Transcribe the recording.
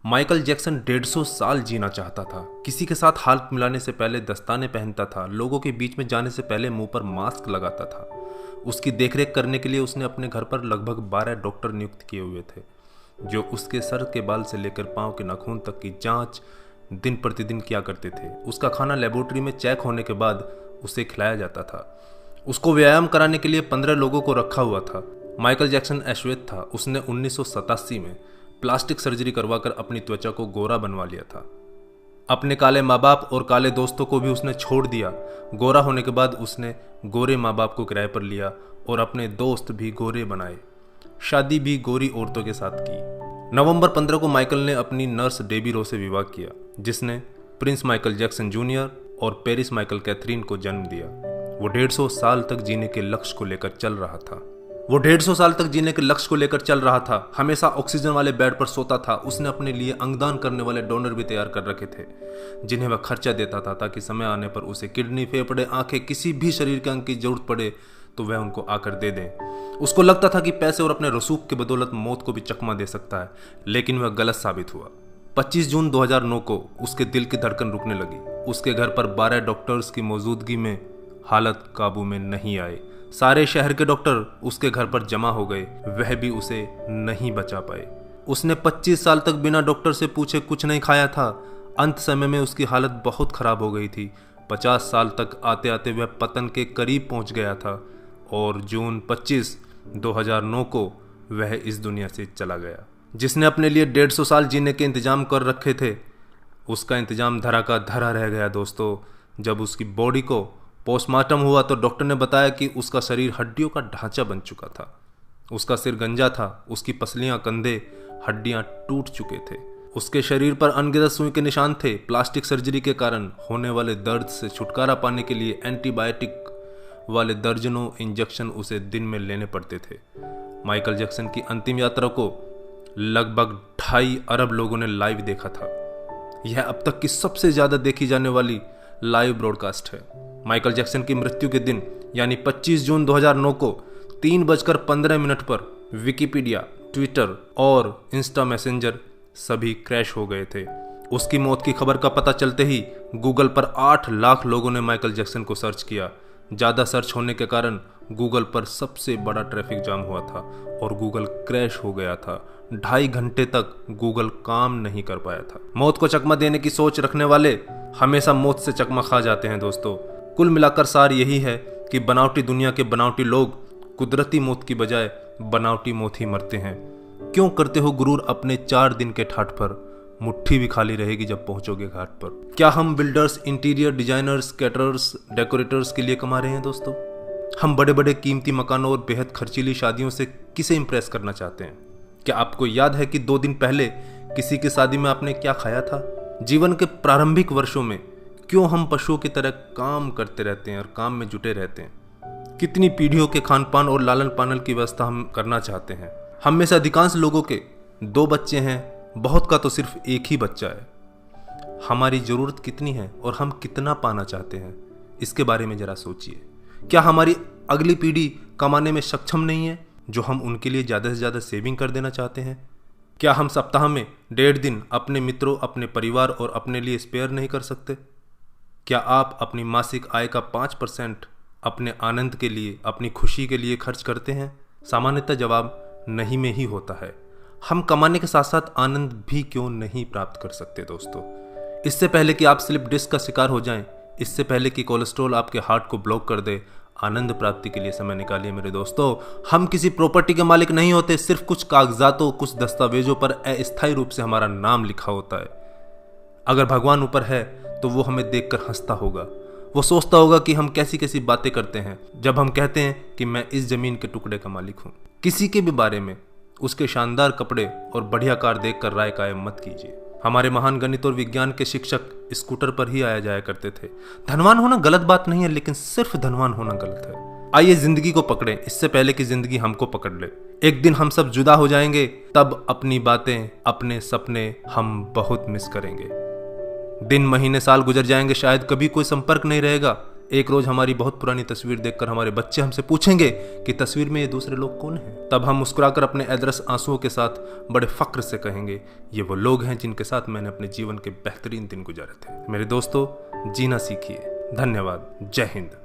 Michael Jackson 150 साल जीना चाहता था। किसी के साथ हाथ मिलाने से पहले दस्ताने पहनता था, लोगों के बीच में जाने से पहले मुंह पर मास्क लगाता था। उसकी देखरेख करने के लिए उसने अपने घर पर लगभग 12 डॉक्टर नियुक्त किए हुए थे, जो उसके सर के बाल से लेकर पांव के नाखून तक की जांच दिन प्रतिदिन किया करते थे। उसका खाना लेबोरेटरी में चेक होने के बाद उसे खिलाया जाता था। उसको व्यायाम कराने के लिए 15 लोगों को रखा हुआ था। माइकल जैक्सन अश्वेत था। उसने 1987 में प्लास्टिक सर्जरी करवाकर अपनी त्वचा को गोरा बनवा लिया था। अपने काले माँ बाप और काले दोस्तों को भी उसने छोड़ दिया। गोरा होने के बाद उसने गोरे माँ बाप को किराए पर लिया और अपने दोस्त भी गोरे बनाए। शादी भी गोरी औरतों के साथ की। नवंबर 15 को माइकल ने अपनी नर्स डेबी रो से विवाह किया, जिसने प्रिंस माइकल जैक्सन जूनियर और पेरिस माइकल कैथरीन को जन्म दिया। वो 150 साल तक जीने के लक्ष्य को लेकर चल रहा था। हमेशा ऑक्सीजन वाले बेड पर सोता था। उसने अपने लिए अंगदान करने वाले डोनर भी तैयार कर रखे थे, जिन्हें वह खर्चा देता था ताकि समय आने पर उसे किडनी, फेफड़े, आंखें, किसी भी शरीर के अंग की जरूरत पड़े तो वह उनको आकर दे दें। उसको लगता था कि पैसे और अपने रसूख के बदौलत मौत को भी चकमा दे सकता है, लेकिन वह गलत साबित हुआ। 25 जून 2009 को उसके दिल की धड़कन रुकने लगी। उसके घर पर 12 डॉक्टर्स की मौजूदगी में हालत काबू में नहीं आए। सारे शहर के डॉक्टर उसके घर पर जमा हो गए, वह भी उसे नहीं बचा पाए। उसने 25 साल तक बिना डॉक्टर से पूछे कुछ नहीं खाया था। अंत समय में उसकी हालत बहुत खराब हो गई थी। 50 साल तक आते आते वह पतन के करीब पहुंच गया था और जून 25, 2009 को वह इस दुनिया से चला गया। जिसने अपने लिए 150 साल जीने के इंतजाम कर रखे थे, उसका इंतजाम धरा का धरा रह गया दोस्तों। जब उसकी बॉडी को पोस्टमार्टम हुआ तो डॉक्टर ने बताया कि उसका शरीर हड्डियों का ढांचा बन चुका था। उसका सिर गंजा था, उसकी पसलियां, कंधे, हड्डियां टूट चुके थे। उसके शरीर पर अनगिनत सुई के निशान थे। प्लास्टिक सर्जरी के कारण होने वाले दर्द से छुटकारा पाने के लिए एंटीबायोटिक वाले दर्जनों इंजेक्शन उसे दिन में लेने पड़ते थे। माइकल जैक्सन की अंतिम यात्रा को लगभग 2.5 अरब लोगों ने लाइव देखा था। यह अब तक की सबसे ज्यादा देखी जाने वाली लाइव ब्रॉडकास्ट है। माइकल जैक्सन की मृत्यु के दिन यानी 25 जून 2009 को 3:15 पर विकिपीडिया, ट्विटर और इंस्टा मैसेंजर सभी क्रैश हो गए थे। उसकी मौत की खबर का पता चलते ही गूगल पर 8 लाख लोगों ने माइकल जैक्सन को सर्च किया। ज़्यादा सर्च होने के कारण गूगल पर सबसे बड़ा ट्रैफिक जाम हुआ था और गूगल क्रैश हो गया था। 2.5 घंटे तक गूगल काम नहीं कर पाया था। मौत को चकमा देने की सोच रखने वाले हमेशा मौत से चकमा खा जाते हैं दोस्तों। कुल मिलाकर सार यही है कि बनावटी दुनिया के बनावटी लोग कुदरती मौत की बजाय बनावटी मौत ही मरते हैं। क्यों करते हो गुरूर अपने 4 दिन के ठाठ पर? मुट्ठी भी खाली रहेगी जब पहुंचोगे घाट पर। क्या हम builders, interior designers, caterers, decorators के लिए कमा रहे हैं दोस्तों? हम बड़े बड़े कीमती मकानों और बेहद खर्चीली शादियों से किसे इंप्रेस करना चाहते हैं? क्या आपको याद है कि 2 दिन पहले किसी की शादी में आपने क्या खाया था? जीवन के प्रारंभिक वर्षों में क्यों हम पशुओं की तरह काम करते रहते हैं और काम में जुटे रहते हैं? कितनी पीढ़ियों के खान पान और लालन पालन की व्यवस्था हम करना चाहते हैं? हम में से अधिकांश लोगों के 2 बच्चे हैं, बहुत का तो सिर्फ एक ही बच्चा है। हमारी जरूरत कितनी है और हम कितना पाना चाहते हैं, इसके बारे में जरा सोचिए। क्या हमारी अगली पीढ़ी कमाने में सक्षम नहीं है जो हम उनके लिए ज़्यादा से ज़्यादा सेविंग कर देना चाहते हैं? क्या हम सप्ताह में 1.5 दिन अपने मित्रों, अपने परिवार और अपने लिए स्पेयर नहीं कर सकते? क्या आप अपनी मासिक आय का 5% अपने आनंद के लिए, अपनी खुशी के लिए खर्च करते हैं? सामान्यतः जवाब नहीं में ही होता है। हम कमाने के साथ साथ आनंद भी क्यों नहीं प्राप्त कर सकते दोस्तों? इससे पहले कि आप स्लिप डिस्क का शिकार हो जाएं, इससे पहले कि कोलेस्ट्रॉल आपके हार्ट को ब्लॉक कर दे, आनंद प्राप्ति के लिए समय निकालिए मेरे दोस्तों। हम किसी प्रॉपर्टी के मालिक नहीं होते, सिर्फ कुछ कागजातों, कुछ दस्तावेजों पर अस्थायी रूप से हमारा नाम लिखा होता है। अगर भगवान ऊपर है तो वो हमें देखकर हंसता होगा। वो सोचता होगा कि हम कैसी कैसी बातें करते हैं जब हम कहते हैं कि मैं इस जमीन के टुकड़े का मालिक हूं। किसी के भी बारे में उसके शानदार कपड़े और बढ़िया कार देखकर राय कायम मत कीजिए। हमारे महान गणित और विज्ञान के शिक्षक स्कूटर पर ही आया जाया करते थे। धनवान होना गलत बात नहीं है, लेकिन सिर्फ धनवान होना गलत है। आइए जिंदगी को पकड़ें इससे पहले कि जिंदगी हमको पकड़ ले। एक दिन हम सब जुदा हो जाएंगे, तब अपनी बातें, अपने सपने हम बहुत मिस करेंगे। दिन, महीने, साल गुजर जाएंगे, शायद कभी कोई संपर्क नहीं रहेगा। एक रोज हमारी बहुत पुरानी तस्वीर देखकर हमारे बच्चे हमसे पूछेंगे कि तस्वीर में ये दूसरे लोग कौन हैं। तब हम मुस्कुराकर अपने अदरस आंसुओं के साथ बड़े फक्र से कहेंगे, ये वो लोग हैं जिनके साथ मैंने अपने जीवन के बेहतरीन दिन गुजारे थे। मेरे दोस्तों, जीना सीखिए। धन्यवाद। जय हिंद।